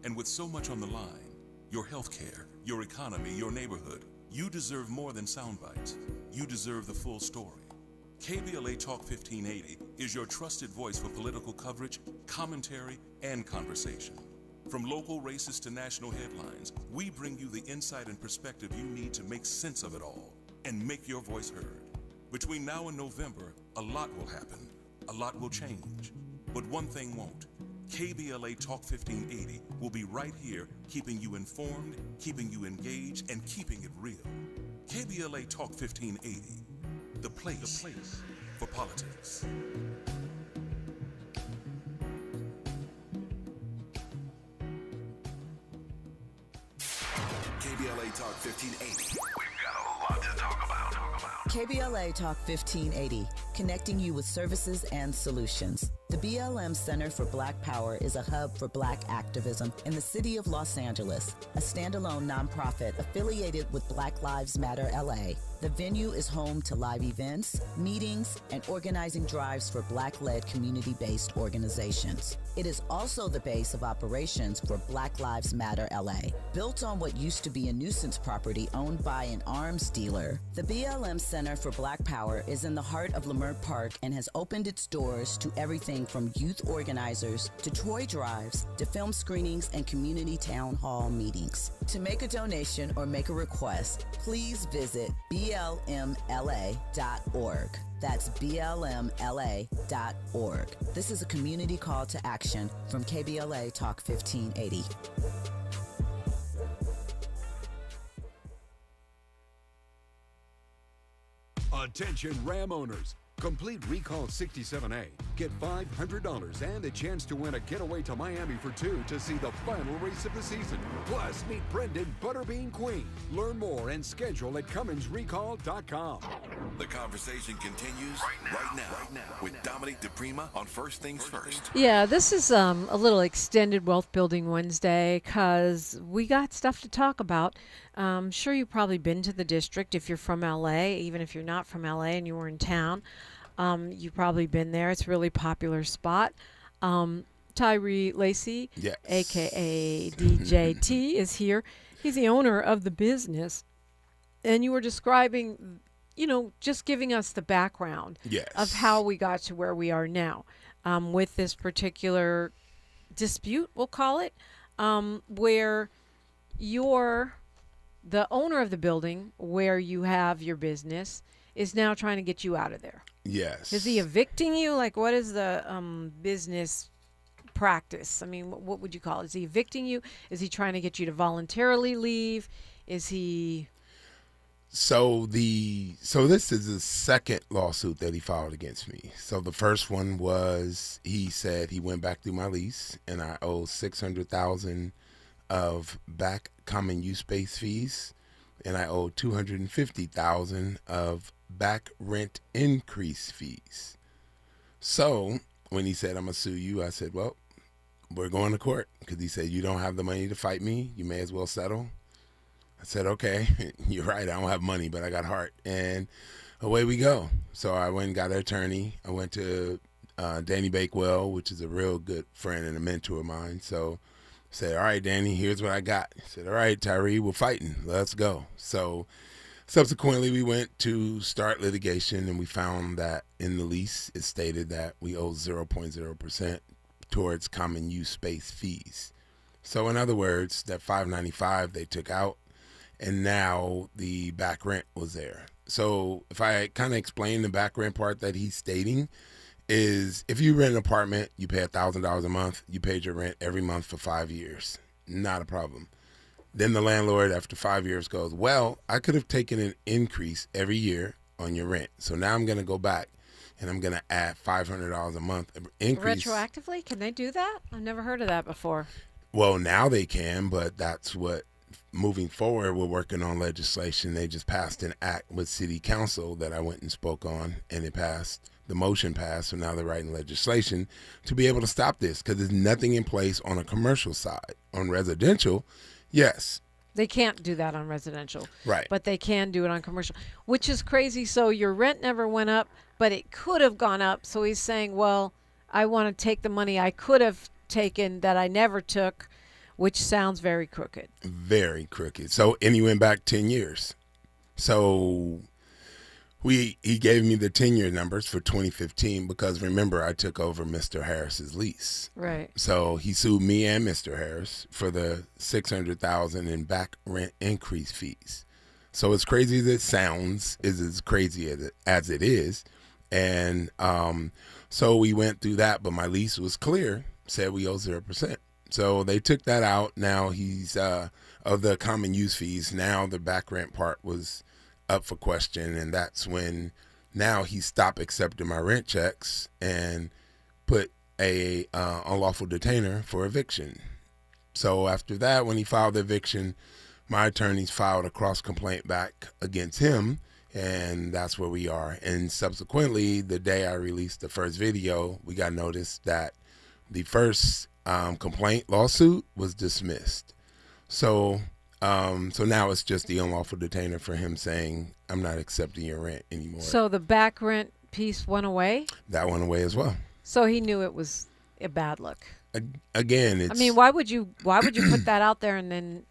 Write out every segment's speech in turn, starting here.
And with so much on the line, your healthcare, your economy, your neighborhood, you deserve more than sound bites. You deserve the full story. KBLA Talk 1580 is your trusted voice for political coverage, commentary, and conversation. From local races to national headlines, we bring you the insight and perspective you need to make sense of it all and make your voice heard. Between now and November, a lot will happen, a lot will change, but one thing won't. KBLA Talk 1580 will be right here, keeping you informed, keeping you engaged, and keeping it real. KBLA Talk 1580, the place for politics. KBLA Talk 1580. We've got a lot to talk about. KBLA Talk 1580, connecting you with services and solutions. The BLM Center for Black Power is a hub for Black activism in the city of Los Angeles, a standalone nonprofit affiliated with Black Lives Matter LA. The venue is home to live events, meetings, and organizing drives for Black-led community-based organizations. It is also the base of operations for Black Lives Matter LA. Built on what used to be a nuisance property owned by an arms dealer, the BLM Center for Black Power is in the heart of Leimert Park and has opened its doors to everything from youth organizers to toy drives to film screenings and community town hall meetings. To make a donation or make a request, please visit blmla.org. That's blmla.org. This is a community call to action from KBLA Talk 1580. Attention Ram owners. Complete Recall 67A. Get $500 and a chance to win a getaway to Miami for two to see the final race of the season. Plus, meet Brendan Butterbean Queen. Learn more and schedule at CumminsRecall.com. The conversation continues right now with Dominique DePrima on First Things First. Yeah, this is a little extended Wealth Building Wednesday because we got stuff to talk about. Sure, you've probably been to the district if you're from LA, even if you're not from LA and you were in town. You've probably been there. It's a really popular spot. Tyrei Lacy, yes, a.k.a. DJT, is here. He's the owner of the business. And you were describing, just giving us the background yes, of how we got to where we are now with this particular dispute, we'll call it, where you're the owner of the building where you have your business is now trying to get you out of there. Yes. Is he evicting you? Like, what is the business practice? I mean, what would you call it? Is he evicting you? Is he trying to get you to voluntarily leave? Is he... So this is the second lawsuit that he filed against me. So the first one was he said he went back through my lease and I owe $600,000 of back common use space fees, and I owe $250,000 of back rent increase fees. So when he said, I'm gonna sue you, I said, well, we're going to court, because he said, you don't have the money to fight me, you may as well settle. I said, okay, you're right, I don't have money, but I got heart, and away we go. So I went and got an attorney. I went to Danny Bakewell, which is a real good friend and a mentor of mine. So I said, all right, Danny, here's what I got. He said, all right, Tyrei, we're fighting, let's go. So subsequently, we went to start litigation, and we found that in the lease, it stated that we owe 0.0% towards common use space fees. So in other words, that $595 they took out, and now the back rent was there. So if I kind of explain the back rent part that he's stating, is if you rent an apartment, you pay $1,000 a month, you paid your rent every month for 5 years. Not a problem. Then the landlord, after 5 years, goes, well, I could have taken an increase every year on your rent. So now I'm going to go back and I'm going to add $500 a month increase. Retroactively? Can they do that? I've never heard of that before. Well, now they can, but that's what, moving forward, we're working on legislation. They just passed an act with city council that I went and spoke on, and it passed. The motion passed, so now they're writing legislation to be able to stop this, because there's nothing in place on a commercial side. On residential, yes. They can't do that on residential. Right. But they can do it on commercial, which is crazy. So your rent never went up, but it could have gone up. So he's saying, well, I want to take the money I could have taken that I never took, which sounds very crooked. Very crooked. So, and he went back 10 years. So he gave me the 10-year numbers for 2015 because, remember, I took over Mr. Harris's lease. Right. So he sued me and Mr. Harris for the $600,000 in back rent increase fees. So as crazy as it sounds, is as crazy as it is. And so we went through that, but my lease was clear, said we owe 0%. So they took that out. Now he's of the common use fees. Now the back rent part was up for question, and that's when now he stopped accepting my rent checks and put a unlawful detainer for eviction. So after that, when he filed the eviction, my attorneys filed a cross complaint back against him, and that's where we are. And subsequently, the day I released the first video, we got notice that the first complaint lawsuit was dismissed. So now it's just the unlawful detainer for him saying, I'm not accepting your rent anymore. So the back rent piece went away? That went away as well. So he knew it was a bad look. Again, it's... I mean, why would you put that out there and then,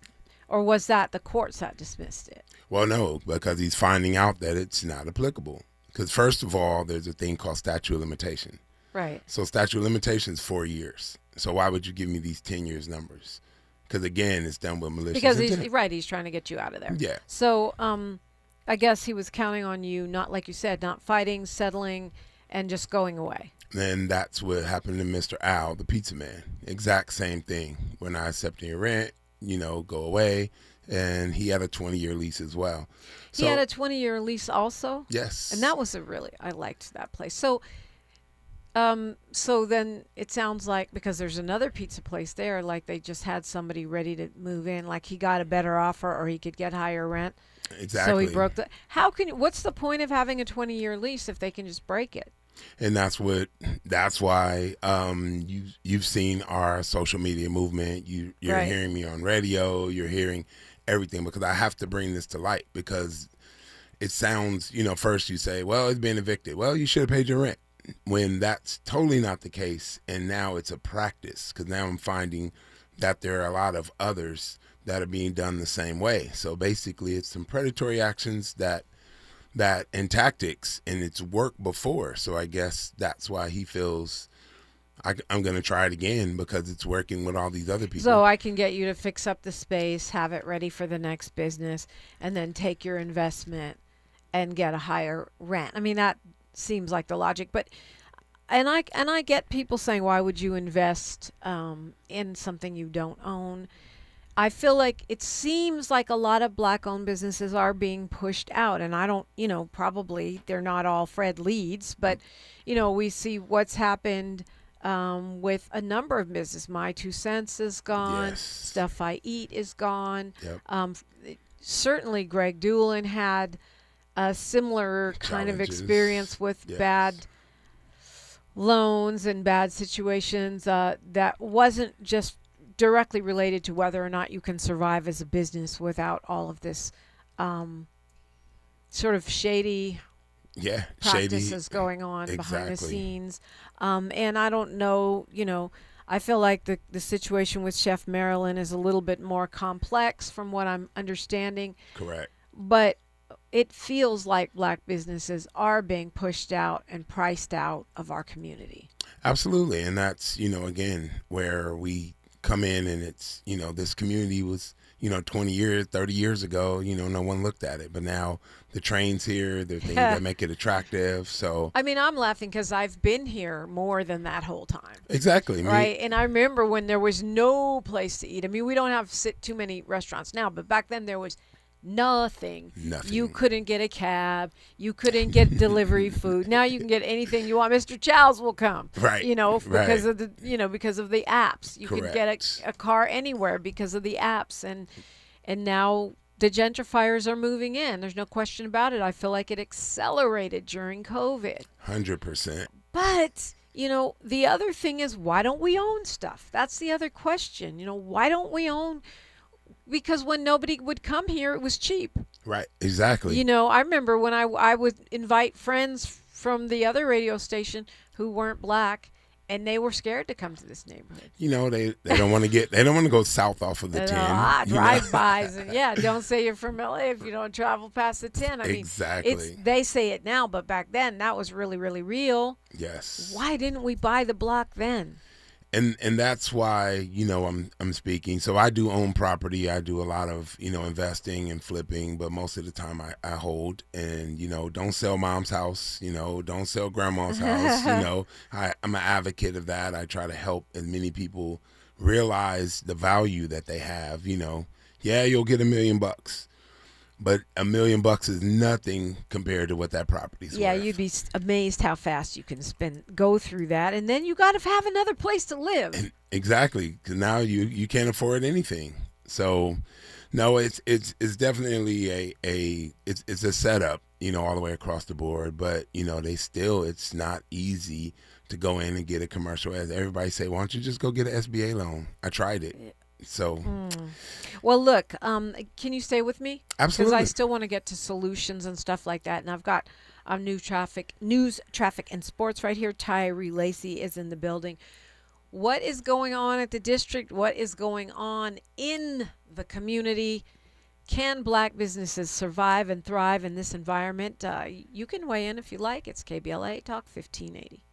or was that the courts that dismissed it? Well, no, because he's finding out that it's not applicable. Because first of all, there's a thing called statute of limitation. Right. So statute of limitation is 4 years. So why would you give me these 10 years numbers? Because again, it's done with malicious because intent. he's trying to get you out of there. Yeah. So I guess he was counting on you, not like you said, not fighting, settling, and just going away. And that's what happened to Mr. Al, the pizza man. Exact same thing. We're not accepting your rent, go away. And he had a 20-year lease as well. He had a 20-year lease also? Yes. And that was I liked that place. So then it sounds like, because there's another pizza place there, like they just had somebody ready to move in, like he got a better offer or he could get higher rent. Exactly. So he broke what's the point of having a 20-year lease if they can just break it? And that's why you've seen our social media movement. You're right. hearing me on radio. You're hearing everything, because I have to bring this to light, because it sounds, first you say, well, it's been evicted. Well, you should have paid your rent, when that's totally not the case. And now it's a practice, because now I'm finding that there are a lot of others that are being done the same way. So basically it's some predatory actions that and tactics, and it's worked before. So I guess that's why he feels I'm going to try it again, because it's working with all these other people. So I can get you to fix up the space, have it ready for the next business, and then take your investment and get a higher rent. I mean, that seems like the logic, but and I get people saying, why would you invest in something you don't own? I feel like it seems like a lot of black-owned businesses are being pushed out, and I don't, probably they're not all Fred Leeds, but, we see what's happened with a number of businesses. My 2 Cents is gone. Yes. Stuff I Eat is gone. Yep. Certainly Greg Doolin had a similar kind of experience with bad loans and bad situations that wasn't just directly related to whether or not you can survive as a business without all of this sort of shady practices going on behind the scenes. And I don't know, I feel like the situation with Chef Marilyn is a little bit more complex from what I'm understanding. Correct. But it feels like black businesses are being pushed out and priced out of our community. Absolutely. And that's, again, where we come in, and it's, this community was, 20 years, 30 years ago, no one looked at it. But now the train's here, there are things that make it attractive. So I mean, I'm laughing because I've been here more than that whole time. Exactly. Right. And I remember when there was no place to eat. I mean, we don't have too many restaurants now, but back then there was nothing. You couldn't get a cab. You couldn't get delivery food. Now you can get anything you want. Mr. Chow's will come. Right. Because of the because of the apps. You Correct. can get a car anywhere because of the apps, and now the gentrifiers are moving in. There's no question about it. I feel like it accelerated during COVID. 100%. But the other thing is, why don't we own stuff? That's the other question. Why don't we own? Because when nobody would come here, it was cheap. Right, exactly. I remember when I would invite friends from the other radio station who weren't black, And they were scared to come to this neighborhood. You know, they don't want to go south off of the 10. Drive-bys. And don't say you're from LA if you don't travel past the 10. I mean, exactly. They say it now, but back then that was really, really real. Yes. Why didn't we buy the block then? And that's why, I'm speaking. So I do own property. I do a lot of, investing and flipping, but most of the time I hold and, don't sell mom's house, don't sell grandma's house. I'm an advocate of that. I try to help as many people realize the value that they have, Yeah, you'll get $1 million, but $1 million is nothing compared to what that property's worth. Yeah, you'd be amazed how fast you can go through that, and then you got to have another place to live. Exactly, because now you can't afford anything. So, no, it's definitely it's a setup, all the way across the board. But it's not easy to go in and get a commercial. As everybody say, why don't you just go get an SBA loan? I tried it. So, well, look, can you stay with me? Absolutely. Because I still want to get to solutions and stuff like that. And I've got news, traffic, and sports right here. Tyrei Lacy is in the building. What is going on at the district? What is going on in the community? Can black businesses survive and thrive in this environment? You can weigh in if you like. It's KBLA Talk 1580.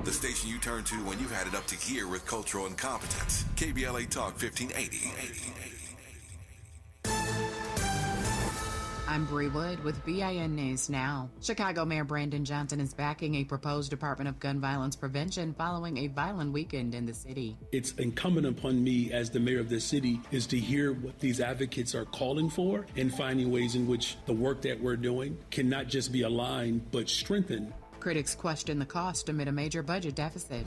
The station you turn to when you've had it up to here with cultural incompetence. KBLA Talk 1580. I'm Bree Wood with BIN News Now. Chicago Mayor Brandon Johnson is backing a proposed Department of Gun Violence Prevention following a violent weekend in the city. It's incumbent upon me as the mayor of the city is to hear what these advocates are calling for and finding ways in which the work that we're doing can not just be aligned but strengthened. Critics question the cost amid a major budget deficit.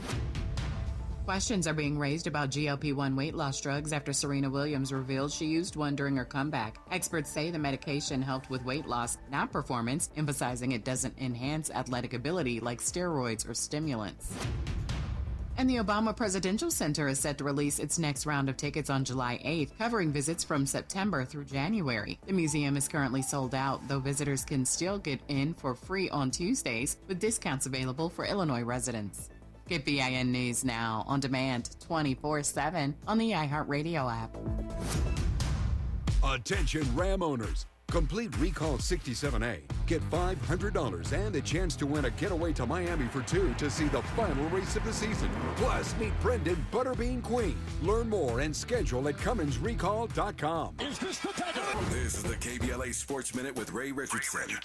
Questions are being raised about GLP-1 weight loss drugs after Serena Williams revealed she used one during her comeback. Experts say the medication helped with weight loss, not performance, emphasizing it doesn't enhance athletic ability like steroids or stimulants. And the Obama Presidential Center is set to release its next round of tickets on July 8th, covering visits from September through January. The museum is currently sold out, though visitors can still get in for free on Tuesdays, with discounts available for Illinois residents. Get BIN News Now on demand 24/7 on the iHeartRadio app. Attention Ram owners. Complete Recall 67A. Get $500 and a chance to win a getaway to Miami for two to see the final race of the season. Plus, meet Brendan Butterbean Queen. Learn more and schedule at CumminsRecall.com. This is the KBLA Sports Minute with Ray Richardson.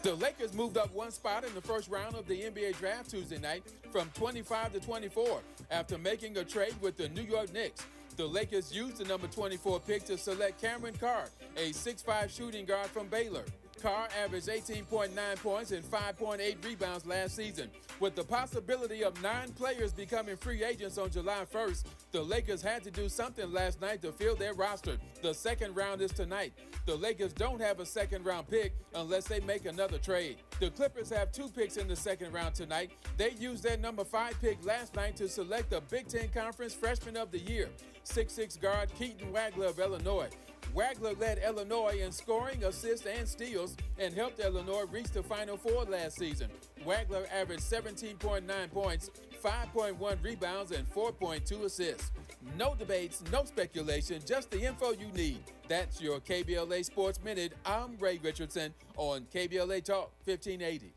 The Lakers moved up one spot in the first round of the NBA draft Tuesday night from 25 to 24 after making a trade with the New York Knicks. The Lakers used the number 24 pick to select Cameron Carr, a 6'5 shooting guard from Baylor. Carr averaged 18.9 points and 5.8 rebounds last season. With the possibility of 9 players becoming free agents on July 1st, the Lakers had to do something last night to fill their roster. The second round is tonight. The Lakers don't have a second-round pick unless they make another trade. The Clippers have 2 picks in the second round tonight. They used their number 5 pick last night to select the Big Ten Conference Freshman of the Year, 6'6 guard Keaton Wagler of Illinois. Wagler led Illinois in scoring, assists, and steals and helped Illinois reach the Final Four last season. Wagler averaged 17.9 points, 5.1 rebounds, and 4.2 assists. No debates, no speculation, just the info you need. That's your KBLA Sports Minute. I'm Ray Richardson on KBLA Talk 1580.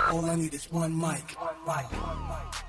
All I need is one mic.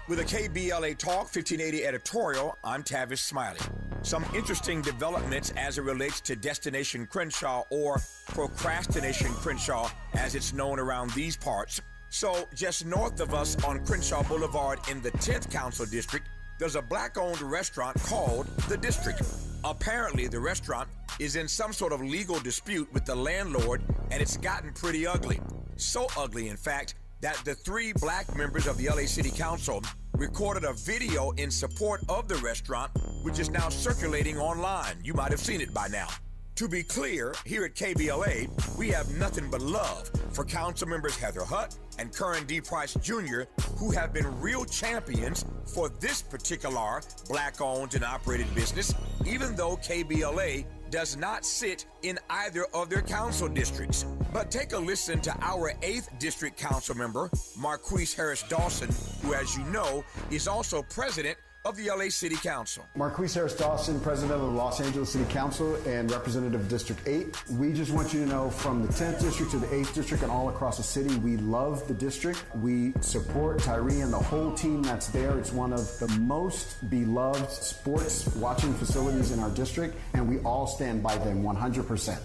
With a KBLA Talk 1580 editorial, I'm Tavis Smiley. Some interesting developments as it relates to Destination Crenshaw, or Procrastination Crenshaw, as it's known around these parts. So, just north of us on Crenshaw Boulevard in the 10th Council District, there's a black-owned restaurant called The District. Apparently, the restaurant is in some sort of legal dispute with the landlord, and it's gotten pretty ugly. So ugly, in fact, that the 3 black members of the LA City Council recorded a video in support of the restaurant, which is now circulating online. You might have seen it by now. To be clear, here at KBLA, we have nothing but love for Council members Heather Hutt and Curran D. Price Jr., who have been real champions for this particular black-owned and operated business, even though KBLA does not sit in either of their council districts. But take a listen to our 8th District Council member, Marquise Harris Dawson, who, as you know, is also president of the LA City Council. Marquise Harris Dawson, president of the Los Angeles City Council and representative of District 8. We just want you to know, from the 10th District to the 8th District and all across the city, we love the district. We support Tyrei and the whole team that's there. It's one of the most beloved sports watching facilities in our district, and we all stand by them 100%.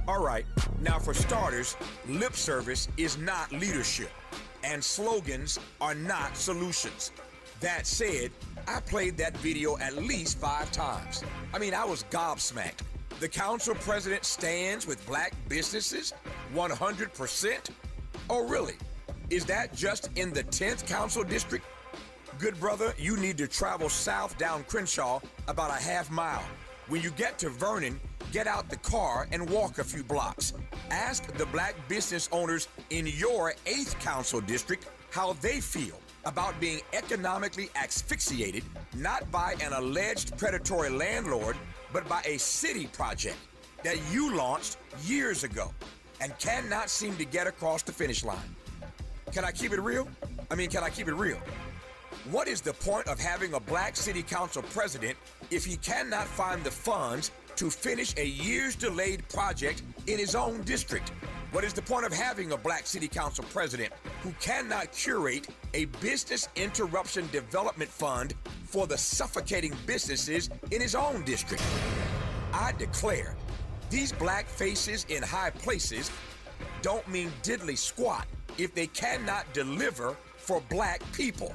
All right, now for starters, lip service is not leadership, and slogans are not solutions. That said, I played that video at least 5 times. I mean, I was gobsmacked. The council president stands with black businesses 100%? Oh, really? Is that just in the 10th council district? Good brother, you need to travel south down Crenshaw about a half mile. When you get to Vernon, get out the car and walk a few blocks. Ask the black business owners in your 8th council district how they feel about being economically asphyxiated, not by an alleged predatory landlord, but by a city project that you launched years ago and cannot seem to get across the finish line. Can I keep it real? Can I keep it real? What is the point of having a black city council president if he cannot find the funds to finish a years delayed project in his own district? What is the point of having a black city council president who cannot curate a business interruption development fund for the suffocating businesses in his own district? I declare, these black faces in high places don't mean diddly squat if they cannot deliver for black people.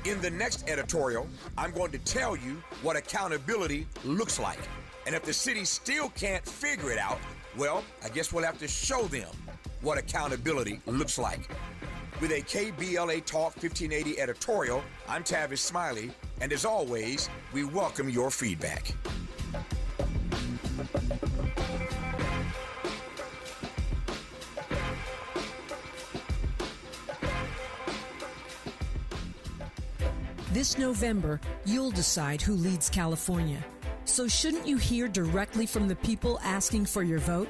In the next editorial, I'm going to tell you what accountability looks like. And if the city still can't figure it out, well, I guess we'll have to show them what accountability looks like. With a KBLA Talk 1580 editorial, I'm Tavis Smiley, and as always, we welcome your feedback. This November, you'll decide who leads California. So shouldn't you hear directly from the people asking for your vote?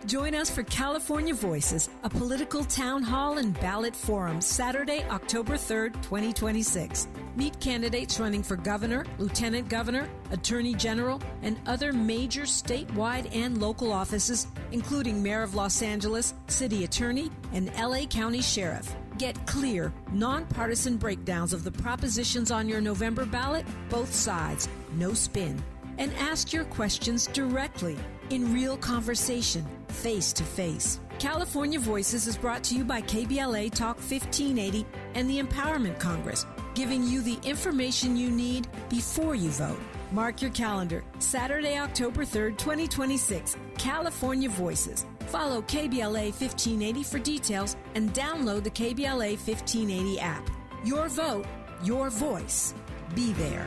Join us for California Voices, a political town hall and ballot forum, Saturday, October 3rd, 2026. Meet candidates running for governor, lieutenant governor, attorney general, and other major statewide and local offices, including mayor of Los Angeles, city attorney, and LA County sheriff. Get clear, nonpartisan breakdowns of the propositions on your November ballot, both sides, no spin. And ask your questions directly, in real conversation, face to face. California Voices is brought to you by KBLA Talk 1580 and the Empowerment Congress, giving you the information you need before you vote. Mark your calendar, Saturday, October 3rd, 2026, California Voices. Follow KBLA 1580 for details and download the KBLA 1580 app. Your vote, your voice. Be there.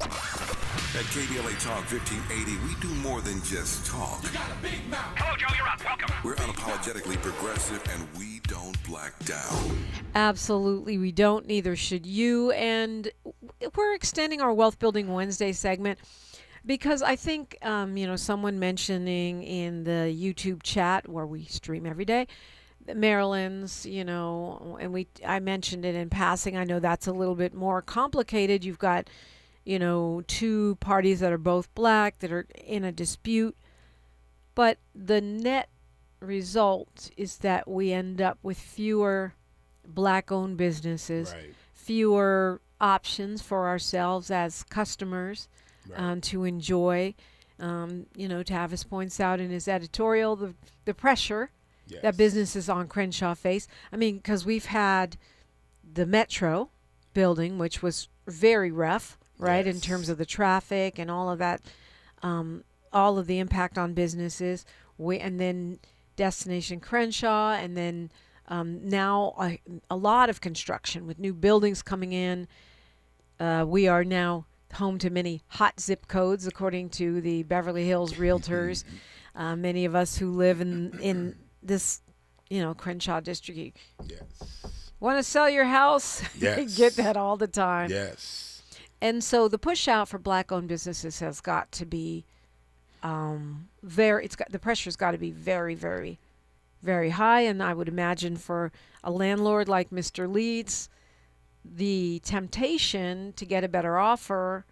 At KBLA Talk 1580, we do more than just talk. You got a big mouth. Hello, Joe, you're up. Welcome. We're unapologetically progressive, and we don't black down. Absolutely, we don't. Neither should you. And we're extending our Wealth Building Wednesday segment because I think, someone mentioning in the YouTube chat where we stream every day, Maryland's, and I mentioned it in passing. I know that's a little bit more complicated. You've got two parties that are both black that are in a dispute. But the net result is that we end up with fewer black-owned businesses, Right. fewer options for ourselves as customers to enjoy. Tavis points out in his editorial the pressure that businesses on Crenshaw face. Because we've had the Metro building, which was very rough, right, in terms of the traffic and all of that, all of the impact on businesses. And then Destination Crenshaw, and then now a lot of construction with new buildings coming in. We are now home to many hot zip codes, according to the Beverly Hills Realtors. Many of us who live in this, Crenshaw district. Want to sell your house? Yes. Get that all the time. Yes. And so the push out for black-owned businesses has got to be the pressure's got to be very, very, very high. And I would imagine for a landlord like Mr. Leeds, the temptation to get a better offer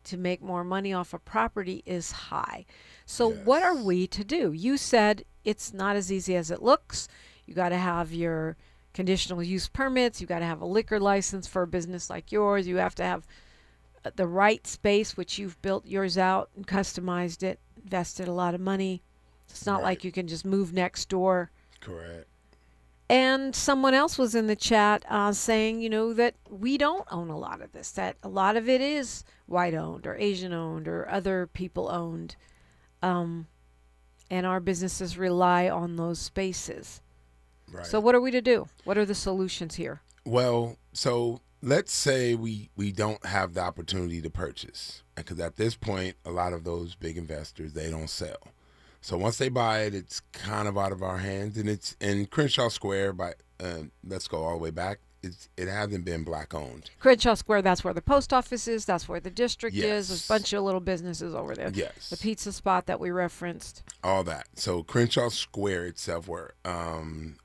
to make more money off a property is high. So what are we to do? You said it's not as easy as it looks. You got to have your conditional use permits. You got to have a liquor license for a business like yours. You have to have the right space, which you've built yours out and customized it, invested a lot of money. It's not like you can just move next door. Correct. And someone else was in the chat saying, that we don't own a lot of this, that a lot of it is white owned or Asian owned or other people owned. And our businesses rely on those spaces. Right. So what are we to do? What are the solutions here? Well, so let's say we don't have the opportunity to purchase. Because at this point, a lot of those big investors, they don't sell. So once they buy it, it's kind of out of our hands. And it's in Crenshaw Square, let's go all the way back. It hasn't been black owned. Crenshaw Square, that's where the post office is. That's where the district is. There's a bunch of little businesses over there. Yes. The pizza spot that we referenced. All that. So Crenshaw Square itself, where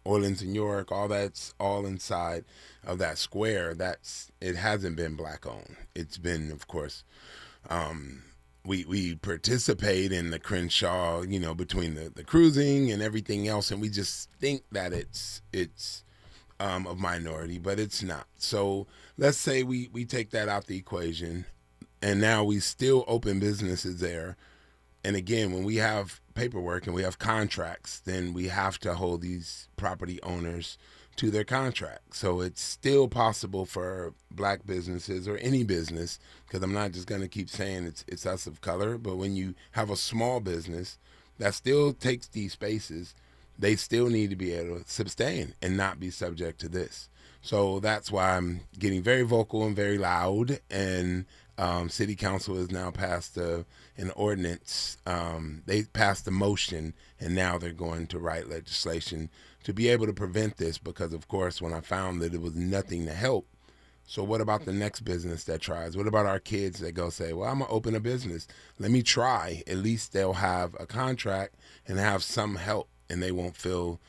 Orleans and York, all that's all inside of that square. It hasn't been black owned. It's been, of course, we participate in the Crenshaw, between the cruising and everything else, and we just think that it's a minority, but it's not. So let's say we take that out the equation, and now we still open businesses there. And again, when we have paperwork and we have contracts, then we have to hold these property owners to their contract. So it's still possible for black businesses or any business, because I'm not just going to keep saying it's us of color, but when you have a small business that still takes these spaces, they still need to be able to sustain and not be subject to this. So that's why I'm getting very vocal and very loud. And City Council has now passed an ordinance. They passed a motion, and now they're going to write legislation to be able to prevent this, because, of course, when I found that it was nothing to help. So what about the next business that tries? What about our kids that go say, well, I'm going to open a business. Let me try. At least they'll have a contract and have some help, and they won't feel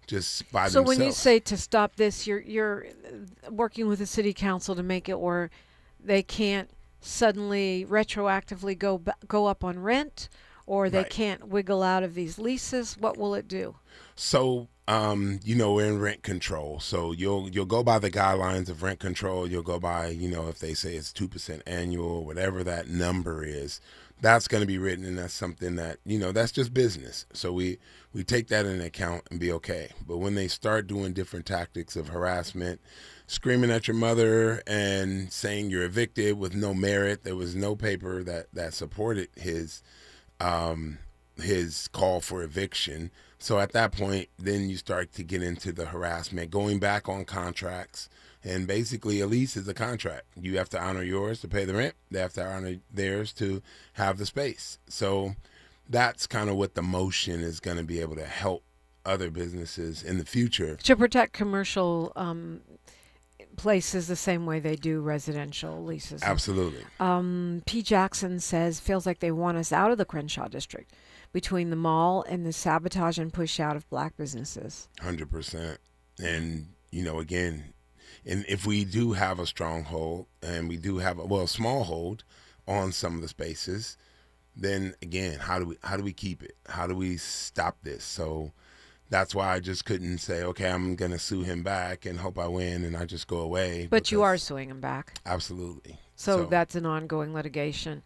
just by themselves. So when you say to stop this, you're working with the city council to make it where they can't suddenly retroactively go up on rent, or they can't wiggle out of these leases. What will it do? So we're in rent control. So you'll go by the guidelines of rent control. You'll go by, if they say it's 2% annual, whatever that number is, that's going to be written, and that's something that, that's just business. So we take that into account and be okay. But when they start doing different tactics of harassment, screaming at your mother and saying you're evicted with no merit, there was no paper that supported his call for eviction. So at that point, then you start to get into the harassment, going back on contracts. And basically, a lease is a contract. You have to honor yours to pay the rent. They have to honor theirs to have the space. So that's kind of what the motion is going to be able to help other businesses in the future. To protect commercial places the same way they do residential leases. Absolutely. P. Jackson says, feels like they want us out of the Crenshaw district between the mall and the sabotage and push out of black businesses. 100%. And, again, and if we do have a stronghold and we do have a small hold on some of the spaces, then again, how do we keep it? How do we stop this? So that's why I just couldn't say, okay, I'm going to sue him back and hope I win and I just go away. But you are suing him back. Absolutely. So that's an ongoing litigation.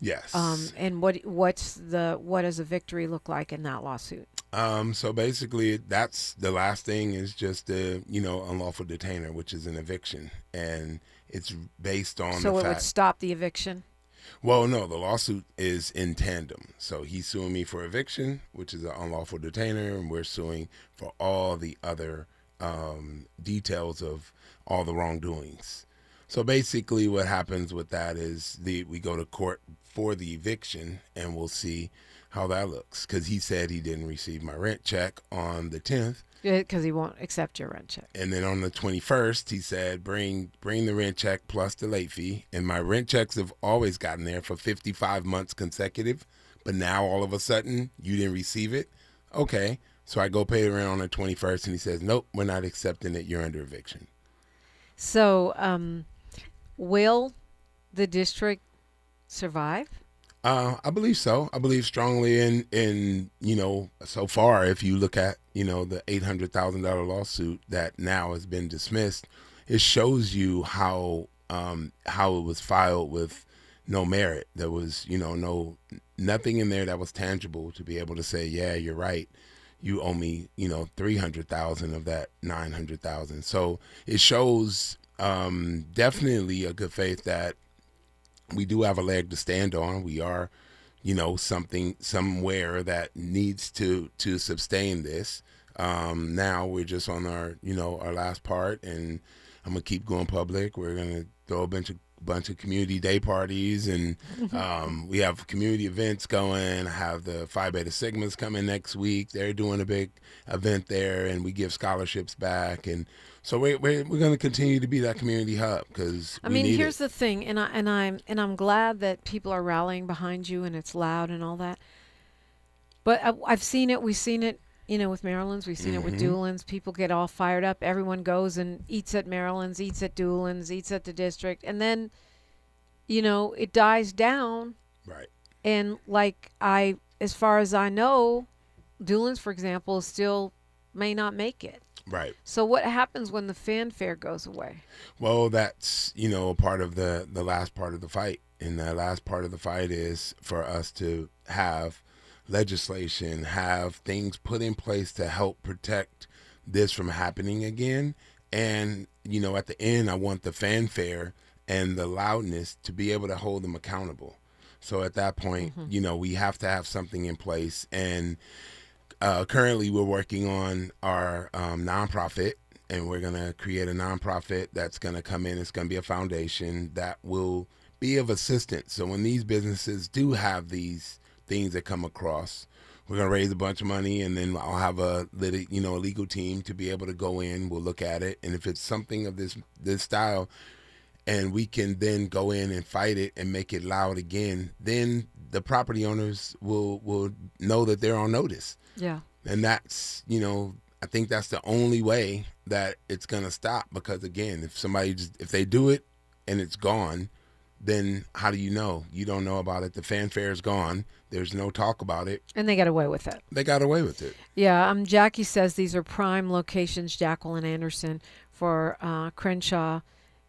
Yes. And what does a victory look like in that lawsuit? So basically, that's the last thing is just the unlawful detainer, which is an eviction, and it's based on. So it would stop the eviction. Well, no, the lawsuit is in tandem. So he's suing me for eviction, which is an unlawful detainer, and we're suing for all the other details of all the wrongdoings. So basically what happens with that is we go to court for the eviction, and we'll see how that looks, because he said he didn't receive my rent check on the 10th. Because he won't accept your rent check. And then on the 21st, he said, bring the rent check plus the late fee. And my rent checks have always gotten there for 55 months consecutive, but now all of a sudden you didn't receive it. Okay. So I go pay the rent on the 21st, and he says, nope, we're not accepting it. You're under eviction. So will the district survive? I believe so. I believe strongly in so far, if you look at, the $800,000 lawsuit that now has been dismissed, it shows you how it was filed with no merit. There was, nothing in there that was tangible to be able to say, yeah, you're right. You owe me, 300,000 of that 900,000. So it shows definitely a good faith that we do have a leg to stand on. We are, somewhere that needs to sustain this. Now we're just on our last part, and I'm gonna keep going public. We're gonna throw a bunch of community day parties, and we have community events going. I have the Phi Beta Sigmas coming next week. They're doing a big event there, and we give scholarships back, and so we're going to continue to be that community hub because here's the thing, and I'm glad that people are rallying behind you, and it's loud and all that. But I've seen it. We've seen it. With Maryland's, we've seen it with Doolin's. People get all fired up. Everyone goes and eats at Maryland's, eats at Doolin's, eats at the district. And then, it dies down. Right. And as far as I know, Doolin's, for example, still may not make it. Right. So what happens when the fanfare goes away? Well, that's, part of the last part of the fight. And the last part of the fight is for us to have legislation, have things put in place to help protect this from happening again. And, at the end, I want the fanfare and the loudness to be able to hold them accountable. So at that point, we have to have something in place. And currently we're working on our nonprofit, and we're going to create a nonprofit that's going to come in. It's going to be a foundation that will be of assistance. So when these businesses do have these things that come across, we're going to raise a bunch of money, and then I'll have a legal team to be able to go in. We'll look at it, and if it's something of this style, and we can then go in and fight it and make it loud again, then the property owners will know that they're on notice. Yeah. And that's, I think that's the only way that it's going to stop, because again, if they do it and it's gone, then how do you know? You don't know about it. The fanfare is gone. There's no talk about it. And they got away with it. They got away with it. Yeah. Jackie says these are prime locations, Jacqueline Anderson, for Crenshaw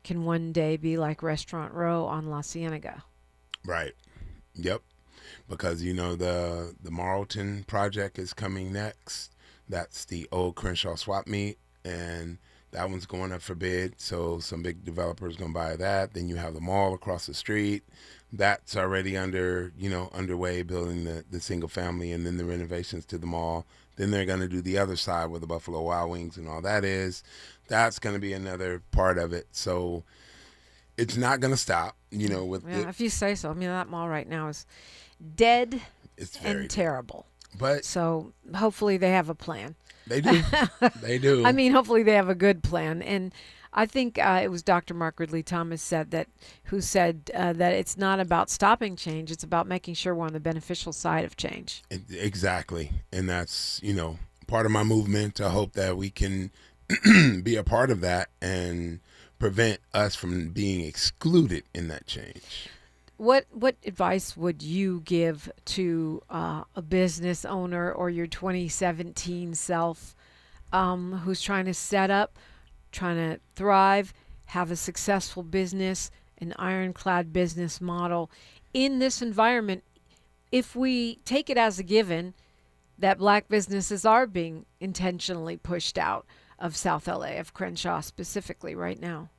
can one day be like Restaurant Row on La Cienega. Right. Yep. Because, the Marlton project is coming next. That's the old Crenshaw swap meet, and that one's going up for bid. So some big developers going to buy that. Then you have the mall across the street. That's already underway, building the single family, and then the renovations to the mall. Then they're going to do the other side where the Buffalo Wild Wings and all that is. That's going to be another part of it. So it's not going to stop, if you say so. That mall right now is dead and terrible. But so hopefully they have a plan. They do. They do. Hopefully they have a good plan. And I think it was Dr. Mark Ridley Thomas who said that it's not about stopping change. It's about making sure we're on the beneficial side of change. Exactly. And that's, part of my movement to hope that we can be a part of that and prevent us from being excluded in that change. What advice would you give to a business owner or your 2017 self who's trying to set up, trying to thrive, have a successful business, an ironclad business model in this environment? If we take it as a given that black businesses are being intentionally pushed out of South LA, of Crenshaw specifically right now?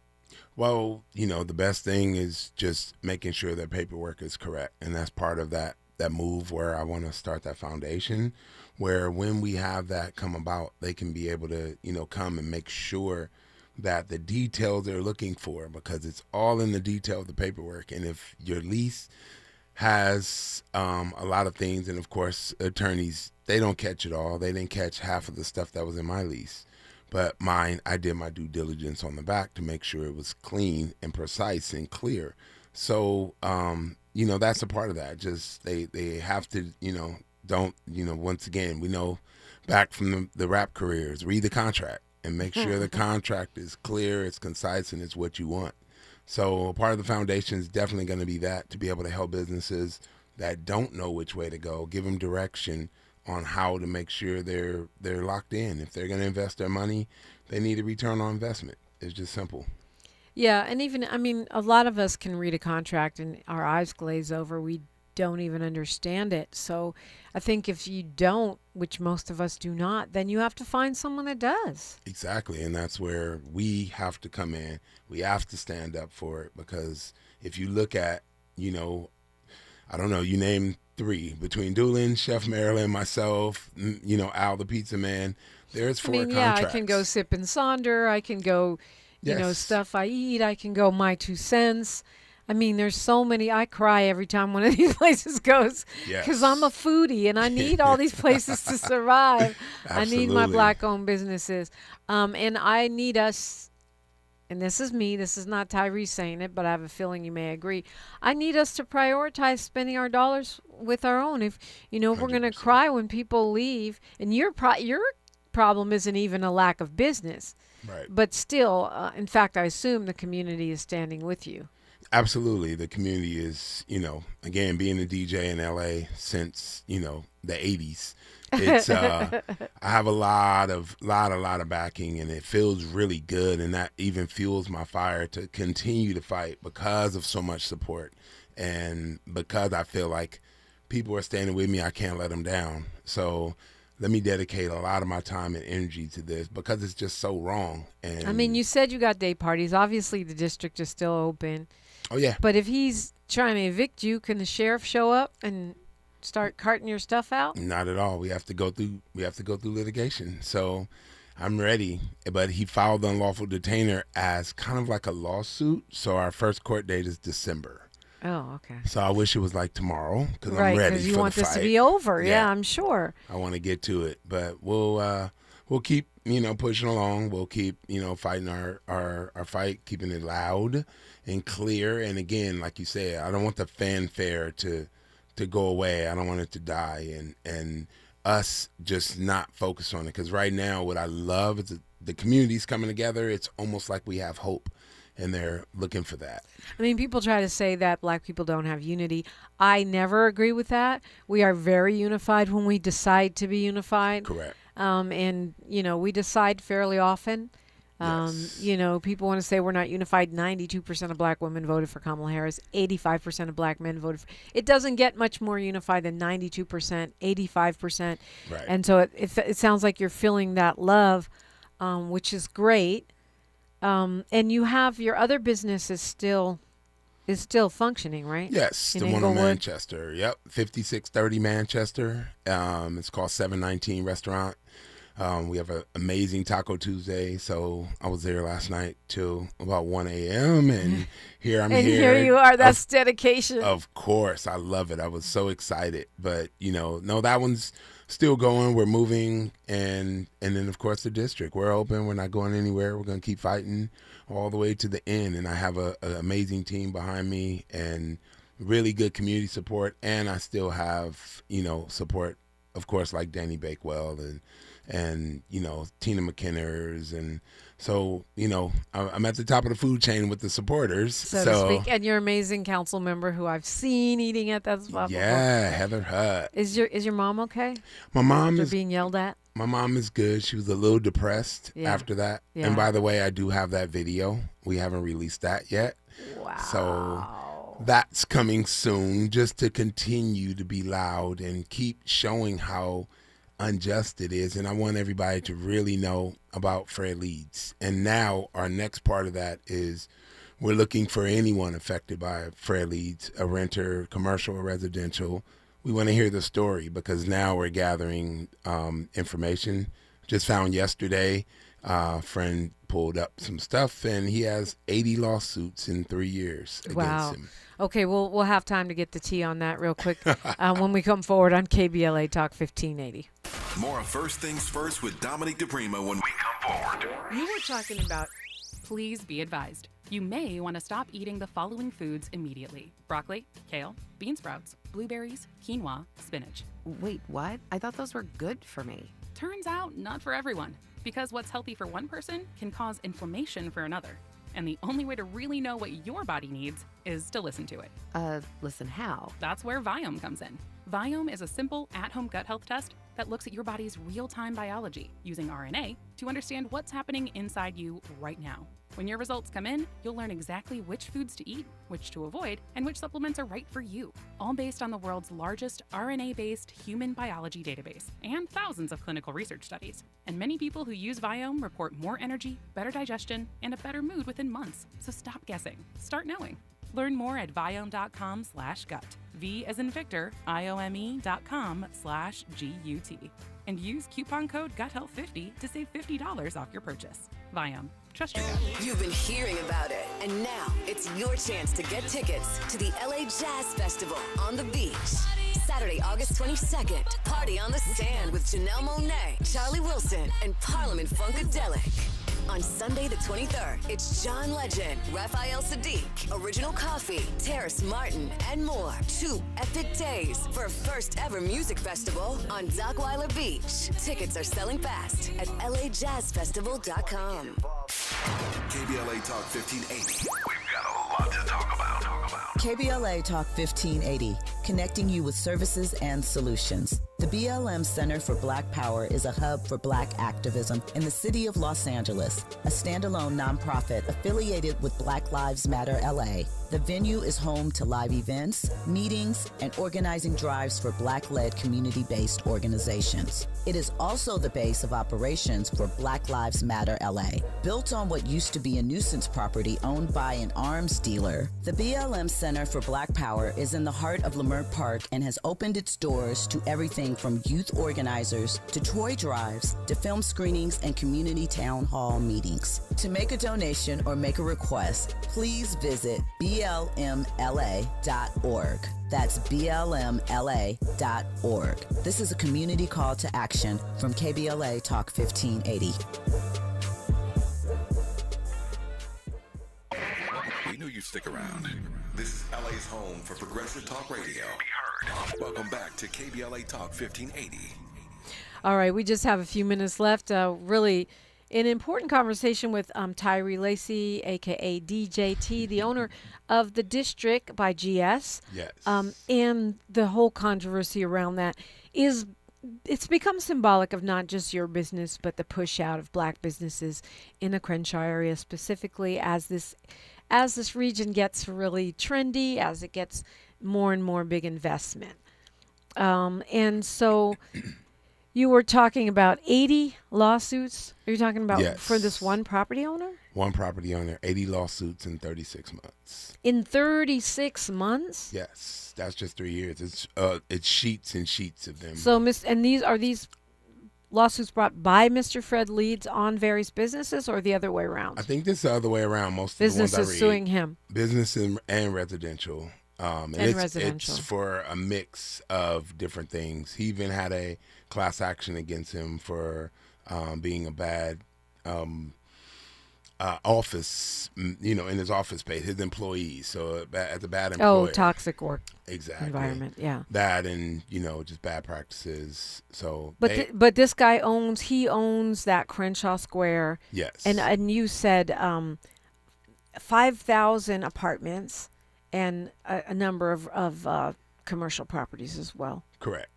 Well, the best thing is just making sure that paperwork is correct. And that's part of that move where I want to start that foundation, where when we have that come about, they can be able to, come and make sure that the details they're looking for, because it's all in the detail of the paperwork. And if your lease has a lot of things, and of course, attorneys, they don't catch it all. They didn't catch half of the stuff that was in my lease. But mine, I did my due diligence on the back to make sure it was clean and precise and clear. So that's a part of that. Just they have to, don't, once again, we know back from the rap careers, read the contract and make sure the contract is clear, it's concise, and it's what you want. So part of the foundation is definitely going to be that, to be able to help businesses that don't know which way to go, give them direction on how to make sure they're locked in. If they're going to invest their money, they need a return on investment. It's just simple. Yeah, and even, a lot of us can read a contract and our eyes glaze over. We don't even understand it. So I think if you don't, which most of us do not, then you have to find someone that does. Exactly, and that's where we have to come in. We have to stand up for it, because if you look at, I don't know, you name 3, between Doolin, Chef Marilyn, myself, Al the Pizza Man, there's 4 contracts. Yeah, I can go Sip and Sonder, I can go, Stuff I Eat, I can go My 2 Cents. There's so many. I cry every time one of these places goes, because I'm a foodie and I need all these places to survive. I need my Black-owned businesses. And I need us, and this is me, this is not Tyrei saying it, but I have a feeling you may agree. I need us to prioritize spending our dollars with our own. If, we're going to cry when people leave, and your problem isn't even a lack of business. Right. But still, in fact, I assume the community is standing with you. Absolutely. The community is, again, being a DJ in LA since, the 80s, it's, I have a lot of backing, and it feels really good. And that even fuels my fire to continue to fight, because of so much support. And because I feel like people are standing with me, I can't let them down. So let me dedicate a lot of my time and energy to this, because it's just so wrong. And you said you got day parties. Obviously, the district is still open. Oh, yeah. But if he's trying to evict you, can the sheriff show up and start carting your stuff out? Not at all. We have to go through litigation. So I'm ready. But he filed the unlawful detainer as kind of like a lawsuit. So our first court date is December. Oh, okay. So I wish it was like tomorrow, because right, I'm ready for the fight. Because you want this to be over. Yeah, I'm sure. I want to get to it. But we'll keep, pushing along. We'll keep, fighting our fight, keeping it loud and clear. And again, like you said, I don't want the fanfare to go away. I don't want it to die, and us just not focus on it. Because right now, what I love is the community's coming together. It's almost like we have hope, and they're looking for that. People try to say that Black people don't have unity. I never agree with that. We are very unified when we decide to be unified. Correct. And, we decide fairly often. Yes. People want to say we're not unified. 92% of Black women voted for Kamala Harris. 85% of Black men voted for. It doesn't get much more unified than 92%, 85%. Right. And so it sounds like you're feeling that love, which is great. And you have your other business is still functioning, right? Yes, in the Inglewood? one on Manchester. Yep, 5630 Manchester. It's called 719 Restaurant. We have an amazing Taco Tuesday. So I was there last night till about 1 a.m. And here I'm and here. here you are. That's dedication. Of course. I love it. I was so excited. But, no, that one's still going. We're moving. And then, of course, the district. We're open. We're not going anywhere. We're going to keep fighting all the way to the end. And I have an amazing team behind me and really good community support. And I still have, support, of course, like Danny Bakewell and Tina McKinners. And so, I'm at the top of the food chain with the supporters. So to speak. And your amazing council member who I've seen eating at that spot before. Yeah, Heather Hutt. Is your mom okay? My mom is being yelled at? My mom is good. She was a little depressed after that. Yeah. And by the way, I do have that video. We haven't released that yet. Wow. So that's coming soon, just to continue to be loud and keep showing how unjust it is. And I want everybody to really know about fair leads. And now our next part of that is we're looking for anyone affected by fair leads, a renter, commercial or residential. We want to hear the story, because now we're gathering information. Just found yesterday, a friend pulled up some stuff, and he has 80 lawsuits in 3 years against him. Okay, we'll have time to get the tea on that real quick when we come forward on KBLA Talk 1580. More of First Things First with Dominic DePrima when we come forward. You were talking about, please be advised, You may want to stop eating the following foods immediately: broccoli, kale, bean sprouts, blueberries, quinoa, spinach. Wait, what? I thought those were good for me. Turns out, not for everyone, because what's healthy for one person can cause inflammation for another. And the only way to really know what your body needs is to listen to it. Listen how? That's where Viome comes in. Viome is a simple, at-home gut health test that looks at your body's real-time biology using RNA to understand what's happening inside you right now. When your results come in, you'll learn exactly which foods to eat, which to avoid, and which supplements are right for you, all based on the world's largest RNA-based human biology database and thousands of clinical research studies. And many people who use Viome report more energy, better digestion, and a better mood within months. So stop guessing. Start knowing. Learn more at viome.com/gut. V as in Victor, IOME.com/GUT. And use coupon code GUTHEALTH50 to save $50 off your purchase. Viome. Trust your gut. You've been hearing about it, and now it's your chance to get tickets to the LA Jazz Festival on the beach. Saturday, August 22nd. Party on the Stand with Janelle Monáe, Charlie Wilson, and Parliament Funkadelic. On Sunday the 23rd, it's John Legend, Raphael Sadiq, Original Coffee, Terrace Martin, and more. 2 epic days for a first ever music festival on Dockweiler Beach. Tickets are selling fast at lajazzfestival.com. KBLA Talk 1580. We've got a lot to talk about. KBLA Talk 1580, connecting you with services and solutions. The BLM Center for Black Power is a hub for Black activism in the city of Los Angeles, a standalone nonprofit affiliated with Black Lives Matter LA. The venue is home to live events, meetings, and organizing drives for Black-led community-based organizations. It is also the base of operations for Black Lives Matter LA. Built on what used to be a nuisance property owned by an arms dealer, the BLM Center for Black Power is in the heart of Leimert Park and has opened its doors to everything from youth organizers to toy drives to film screenings and community town hall meetings. To make a donation or make a request, please visit blmla.org. That's blmla.org. This is a community call to action from KBLA Talk 1580. We knew you'd stick around. This is LA's home for progressive talk radio. Be heard. Welcome back to KBLA Talk 1580. All right, we just have a few minutes left. Really an important conversation with Tyrei Lacy, a.k.a. DJT, the owner of The District by GS. Yes. And the whole controversy around that is it's become symbolic of not just your business, but the push out of Black businesses in the Crenshaw area specifically as this region gets really trendy, as it gets more and more big investment. And so you were talking about 80 lawsuits. Are you talking about for this one property owner? One property owner, 80 lawsuits in 36 months. In 36 months? Yes, that's just 3 years. It's sheets and sheets of them. So, these lawsuits brought by Mr. Fred Leeds on various businesses, or the other way around? I think this is the other way around. Most of businesses the ones I read, suing him. Business and residential. It's for a mix of different things. He even had a class action against him for being a bad office, in his office space, his employees. So as a bad employer. Oh, toxic work environment, yeah. That and, just bad practices. So, but this guy owns that Crenshaw Square. Yes. And you said 5,000 apartments and a number of commercial properties as well. Correct.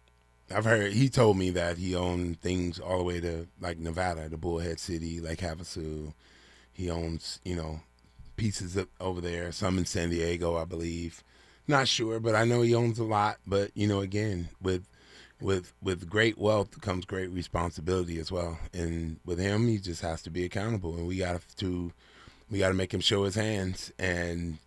I've heard, he told me that he owned things all the way to like Nevada, the Bullhead City, Lake Havasu. He owns, pieces over there, some in San Diego, I believe. Not sure, but I know he owns a lot. But, again, with great wealth comes great responsibility as well. And with him, he just has to be accountable. And we got to make him show his hands and,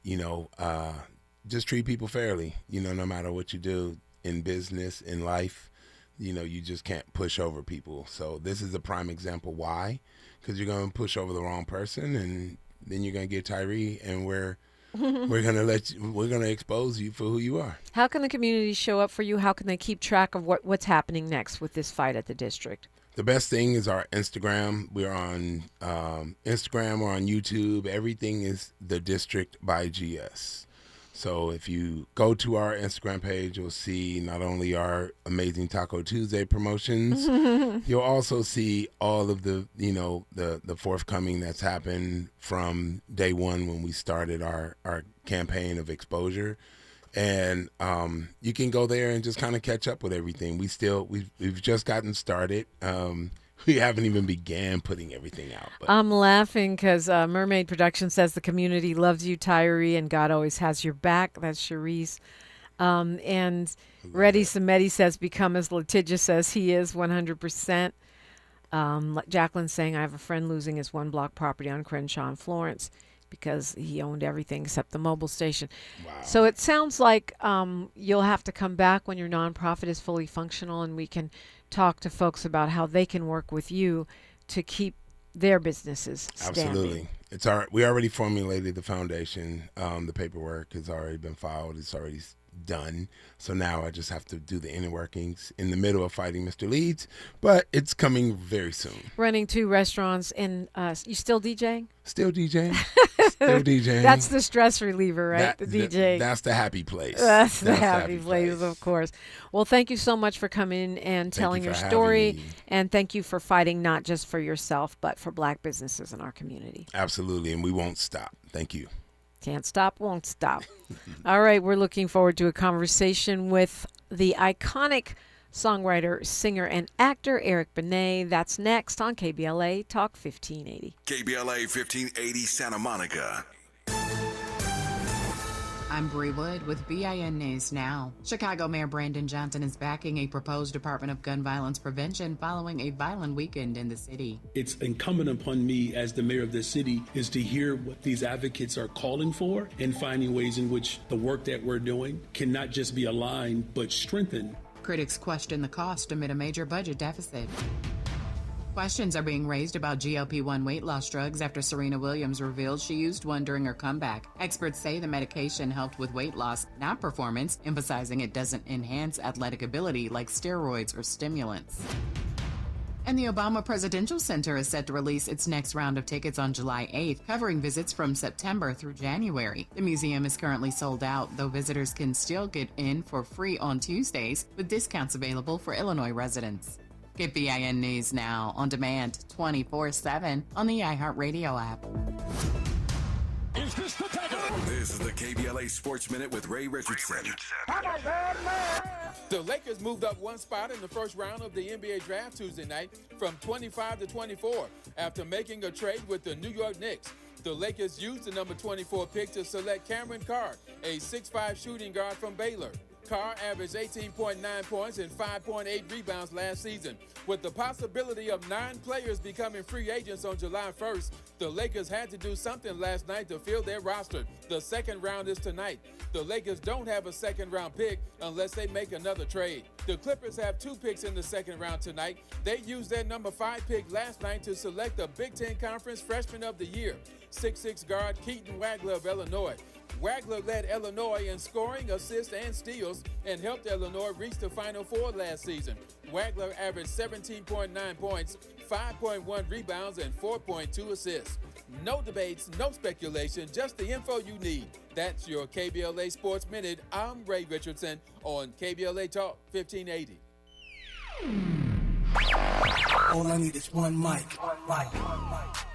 just treat people fairly, no matter what you do in business, in life. You just can't push over people. So this is a prime example why, because you're going to push over the wrong person, and then you're going to get Tyrei, and we're going to expose you for who you are. How can the community show up for you? How can they keep track of what's happening next with this fight at the district? The best thing is our Instagram. We're on Instagram, we're on YouTube. Everything is The District by GS. So if you go to our Instagram page, you'll see not only our amazing Taco Tuesday promotions, you'll also see all of the, the forthcoming that's happened from day one when we started our campaign of exposure. And you can go there and just kind of catch up with everything. We've just gotten started. We haven't even began putting everything out. But. I'm laughing because Mermaid Production says the community loves you, Tyrei, and God always has your back. That's Cherise. And Reddy Samedi says, become as litigious as he is, 100%. Jacqueline's saying, I have a friend losing his one block property on Crenshaw in Florence because he owned everything except the mobile station. Wow. So it sounds like you'll have to come back when your nonprofit is fully functional, and we can talk to folks about how they can work with you to keep their businesses standing. Absolutely. We already formulated the foundation. The paperwork has already been filed. It's already done. So now I just have to do the inner workings in the middle of fighting Mr. Leeds, but it's coming very soon. Running 2 restaurants, and you still DJing? Still DJing. Still DJing. That's the stress reliever, right? The DJ. That's the happy place. That's the happy place, of course. Well, thank you so much for coming and telling your story. And thank you for fighting not just for yourself, but for Black businesses in our community. Absolutely. And we won't stop. Thank you. Can't stop, won't stop. All right, we're looking forward to a conversation with the iconic songwriter, singer, and actor Eric Benet. That's next on KBLA Talk 1580. KBLA 1580 Santa Monica. I'm Bree Wood with BIN News Now. Chicago Mayor Brandon Johnson is backing a proposed Department of Gun Violence Prevention following a violent weekend in the city. It's incumbent upon me as the mayor of this city is to hear what these advocates are calling for and finding ways in which the work that we're doing can not just be aligned, but strengthened. Critics question the cost amid a major budget deficit. Questions are being raised about GLP-1 weight loss drugs after Serena Williams revealed she used one during her comeback. Experts say the medication helped with weight loss, not performance, emphasizing it doesn't enhance athletic ability like steroids or stimulants. And the Obama Presidential Center is set to release its next round of tickets on July 8th, covering visits from September through January. The museum is currently sold out, though visitors can still get in for free on Tuesdays, with discounts available for Illinois residents. Get BIN News Now on demand 24/7 on the iHeartRadio app. This is the KBLA Sports Minute with Ray Richardson. The Lakers moved up one spot in the first round of the NBA draft Tuesday night from 25 to 24 after making a trade with the New York Knicks. The Lakers used the number 24 pick to select Cameron Carr, a 6'5" shooting guard from Baylor. Carr averaged 18.9 points and 5.8 rebounds last season. With the possibility of 9 players becoming free agents on July 1st, the Lakers had to do something last night to fill their roster. The second round is tonight. The Lakers don't have a second-round pick unless they make another trade. The Clippers have 2 picks in the second round tonight. They used their number 5 pick last night to select the Big Ten Conference Freshman of the Year, 6'6" guard Keaton Wagler of Illinois. Wagler led Illinois in scoring, assists, and steals and helped Illinois reach the Final Four last season. Wagler averaged 17.9 points, 5.1 rebounds, and 4.2 assists. No debates, no speculation, just the info you need. That's your KBLA Sports Minute. I'm Ray Richardson on KBLA Talk 1580. All I need is one mic.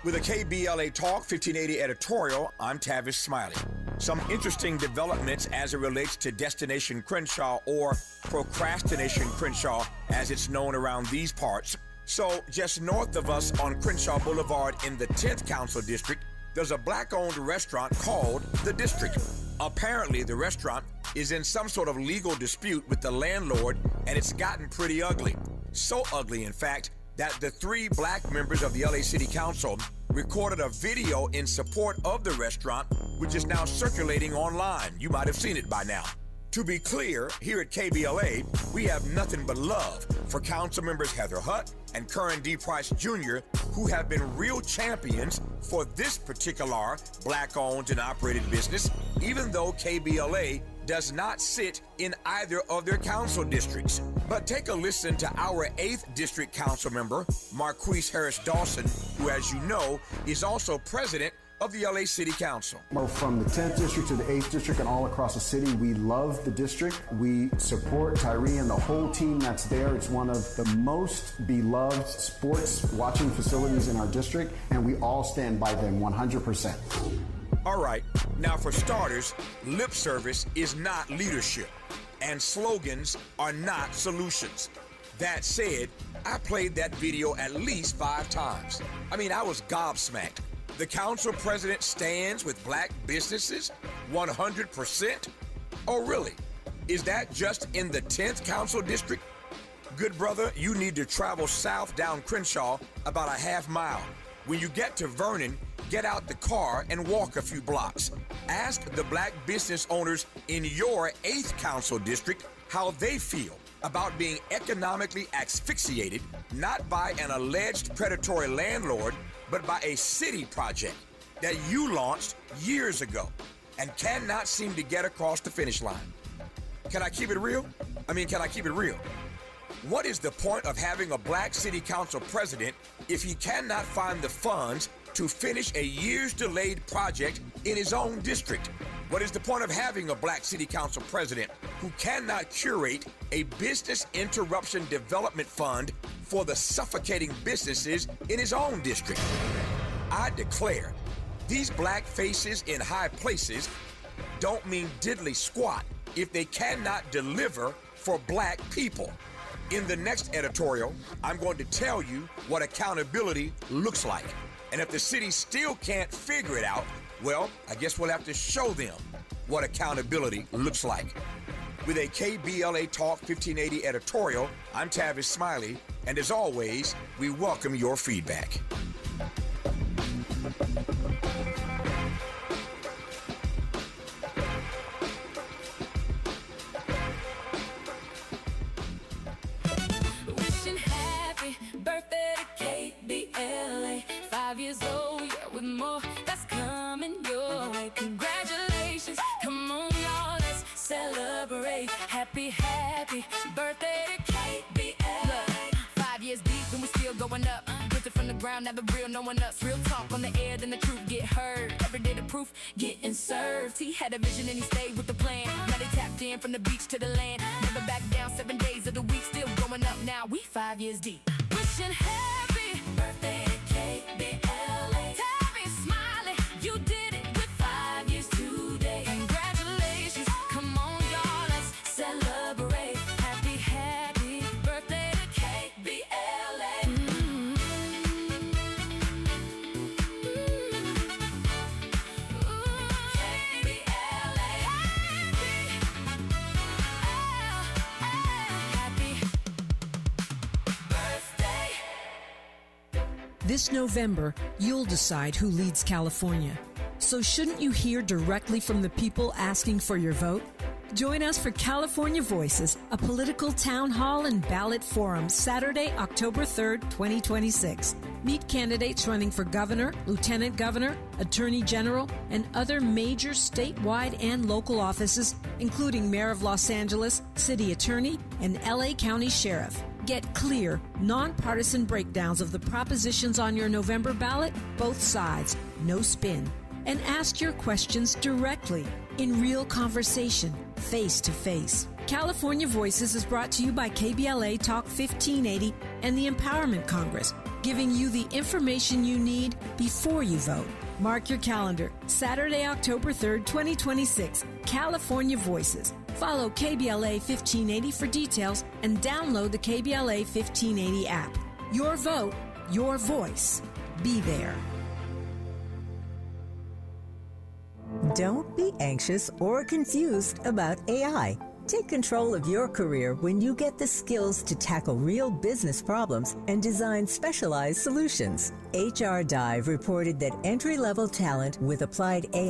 With a KBLA Talk 1580 editorial, I'm Tavis Smiley. Some interesting developments as it relates to Destination Crenshaw, or Procrastination Crenshaw, as it's known around these parts. So, just north of us on Crenshaw Boulevard in the 10th Council District, there's a Black-owned restaurant called The District. Apparently, the restaurant is in some sort of legal dispute with the landlord, and it's gotten pretty ugly. So ugly, in fact, that the 3 Black members of the LA City Council recorded a video in support of the restaurant, which is now circulating online. You might have seen it by now. To be clear, here at KBLA, we have nothing but love for Council members Heather Hutt and Curran D. Price Jr., who have been real champions for this particular Black-owned and operated business, even though KBLA does not sit in either of their council districts. But take a listen to our 8th District Council member, Marquise Harris Dawson, who, as you know, is also president of the LA City Council. From the 10th district to the 8th district and all across the city, we love the district. We support Tyrei and the whole team that's there. It's one of the most beloved sports watching facilities in our district, and we all stand by them 100%. All right, now for starters, lip service is not leadership, and slogans are not solutions. That said, I played that video at least 5 times. I mean, I was gobsmacked. The council president stands with black businesses 100%? Oh, really? Is that just in the 10th council district? Good brother, you need to travel south down Crenshaw about a half mile. When you get to Vernon, get out the car and walk a few blocks. Ask the black business owners in your 8th council district how they feel about being economically asphyxiated, not by an alleged predatory landlord, but by a city project that you launched years ago and cannot seem to get across the finish line. Can I keep it real? Can I keep it real? What is the point of having a black city council president if he cannot find the funds to finish a years delayed project in his own district? What is the point of having a black city council president who cannot curate a business interruption development fund for the suffocating businesses in his own district? I declare, these black faces in high places don't mean diddly squat if they cannot deliver for black people. In the next editorial, I'm going to tell you what accountability looks like. And if the city still can't figure it out, well, I guess we'll have to show them what accountability looks like. With a KBLA Talk 1580 editorial, I'm Tavis Smiley, and as always, we welcome your feedback. Wishing happy birthday to KBLA. 5 years old, yeah, with more that's coming your way. Congratulations, come on, y'all, let's celebrate. Happy birthday to KBLA. Look, 5 years deep and we're still going up. Built it from the ground, never real, no one else. Real talk on the air, then the truth get heard. Every day the proof getting served. He had a vision and he stayed with the plan. Now they tapped in from the beach to the land. Never back down, 7 days of the week, still going up now. We 5 years deep. Wishing happy birthday to KBLA. Tavis Smiley, you did it with 5 years today. Congratulations, come on y'all, let's celebrate. Happy birthday to KBLA. This November, you'll decide who leads California. So shouldn't you hear directly from the people asking for your vote? Join us for California Voices, a political town hall and ballot forum, Saturday, October 3rd, 2026. Meet candidates running for governor, lieutenant governor, attorney general, and other major statewide and local offices, including Mayor of Los Angeles, city attorney, and LA County Sheriff. Get clear, nonpartisan breakdowns of the propositions on your November ballot, both sides, no spin. And ask your questions directly, in real conversation, face to face. California Voices is brought to you by KBLA Talk 1580 and the Empowerment Congress, giving you the information you need before you vote. Mark your calendar, Saturday, October 3rd, 2026, California Voices. Follow KBLA 1580 for details and download the KBLA 1580 app. Your vote, your voice. Be there. Don't be anxious or confused about AI. Take control of your career when you get the skills to tackle real business problems and design specialized solutions. HR Dive reported that entry-level talent with applied AI